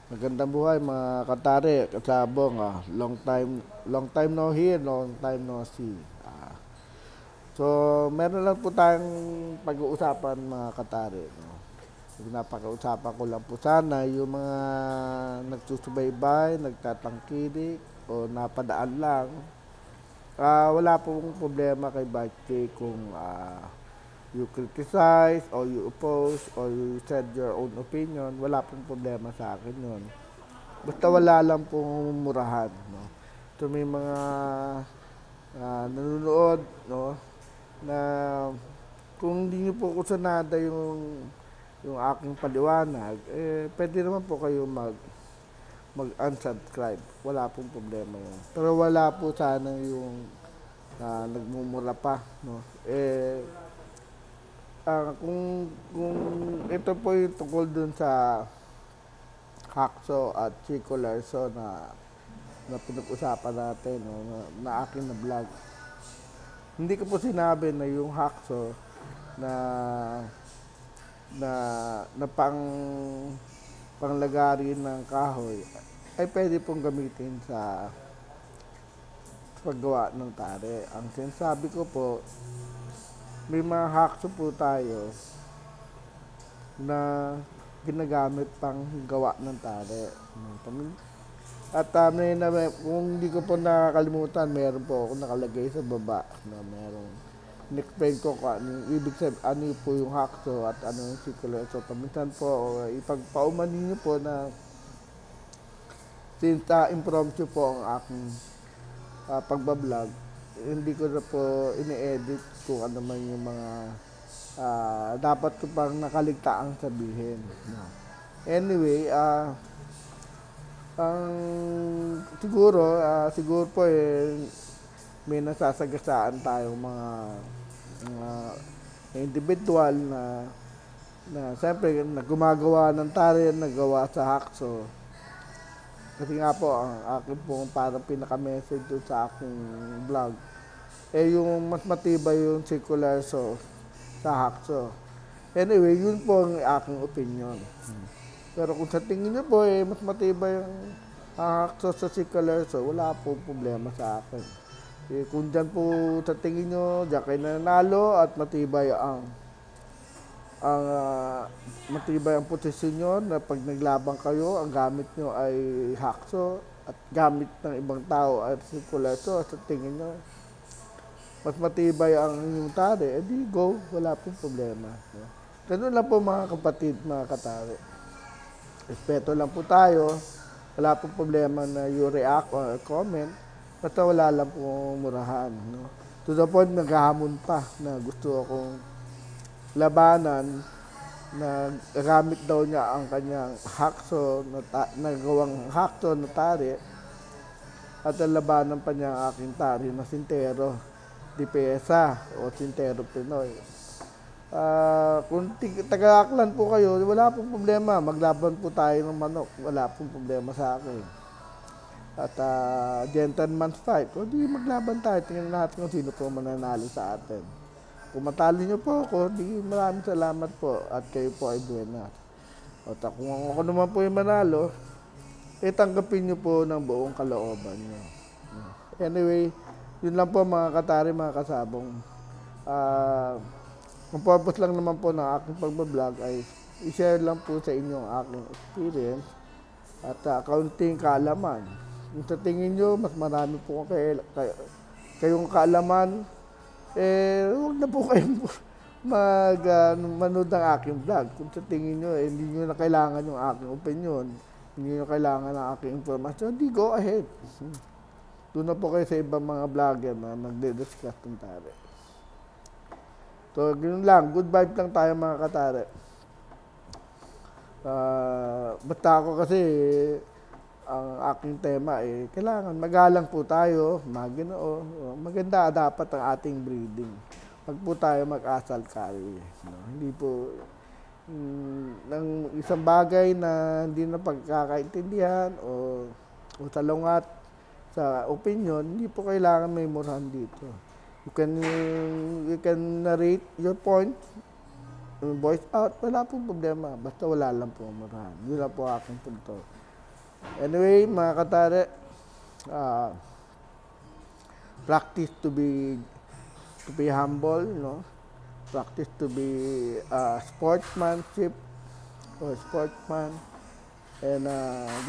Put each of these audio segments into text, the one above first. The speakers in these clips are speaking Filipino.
Magandang buhay mga katare, kasabong, long time no hear, long time no see. So, meron lang po tayong pag-uusapan mga katare. No? Napaka-usapan ko lang po sana yung mga nagsusubaybay, nagtatangkilik, o napadaan lang. Wala pong problema kay Bike K kung you criticize or you oppose or you said your own opinion. Wala pong problema sa akin yun. Basta wala lang pong murahan, no? So may mga nanonood, no, na kung hindi niyo po kusunada yung aking paliwanag, pwede naman po kayo mag-unsubscribe. Wala pong problema yun. Pero wala po sana yung nagmumura pa, no? Kung ito po yung tungkol dun sa Hackso at Chico Larso na pinag-usapan natin, no, na akin na vlog. Hindi ko po sinabi na yung Hackso na na, na panglagari ng kahoy ay pwede pong gamitin sa paggawa ng tare. Ang sinasabi ko po, may mga Hackso po tayo na ginagamit pang gawa ng tare. At kung hindi ko po nakakalimutan, meron po ako nakalagay sa baba na meron. In-explain ko kung ano yung ibig sabihin, ano po yung Hackso at ano yung circular. So, paminsan po, ipagpaumanin niyo po na since impromptu po ang aking pagbablog, hindi ko na po ini-edit kung ano man yung mga dapat ko pang nakaligtaang sabihin. No. Anyway, siguro po may nasasagasaan tayong mga individual na siyempre gumagawa ng tare, nagawa sa Hackso. Kasi nga po, ang akin po parang pinaka-message doon sa aking vlog, yung mas matibay yung circular sa Hackso. Anyway, yun po ang aking opinion. Pero kung sa tingin niyo po, mas matibay ang Hackso sa circular, wala po problema sa akin. Kung dyan po sa tingin nyo, dyan kayo nanalo at matibay ang posisyon nyo na pag naglaban kayo, ang gamit nyo ay Hackso at gamit ng ibang tao ay circular. So, sa tingin nyo, mas matibay ang inyong tare, edi go, wala pong problema. Ganun lang po mga kapatid, mga katare. Respeto lang po tayo, wala pong problema na you react or comment, basta wala lang po murahan. No? To the point, naghahamon pa na gusto akong labanan na gamit daw niya ang kanyang Hackso, nagawang Hackso na tare at ang labanan pa niya ang aking tare na Sintero di Pesa o Sintero Pinoy. Kung taga-Aklan po kayo, wala pong problema. Maglaban po tayo ng manok. Wala pong problema sa akin. At gentleman's fight. O di maglaban tayo. Tingnan natin kung sino po mananalo sa atin. Kung matalo niyo po ako, di maraming salamat po. At kayo po ay buena. At kung ako naman po yung manalo, tanggapin niyo po ng buong kalooban niyo. Anyway, yun lang po mga katari, mga kasabong. Ang purpose lang naman po ng aking pagbablog ay i-share lang po sa inyo ang aking experience at kaunting kaalaman. Kung sa tingin nyo, mas marami po kayong kaalaman, huwag na po kayong manood ng aking vlog. Kung sa tingin nyo, hindi nyo na kailangan yung aking opinion, hindi nyo kailangan ng aking information, di go ahead. Doon na po kayo sa ibang mga vlogger na nagde-discuss ng tare. So, ganoon lang. Good vibe lang tayo mga katare. Basta ako kasi, ang aking tema kailangan magalang po tayo, maganda dapat ang ating breeding. Wag po tayo mag-asal carry. No? Hindi po, ng isang bagay na hindi na pagkakaintindihan o salungat sa opinion, hindi po kailangan may murahan dito. You can narrate your point, voice out, wala pong problema. Basta wala lang po murahan. Yun lang po aking punto. Anyway, mga katare, uh, practice to be humble, you know. Practice to be sportsmanship or sportsman. And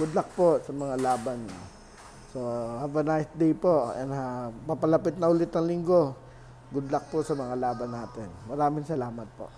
good luck po sa mga laban niyo. So, have a nice day po. And papalapit na ulit ng linggo. Good luck po sa mga laban natin. Maraming salamat po.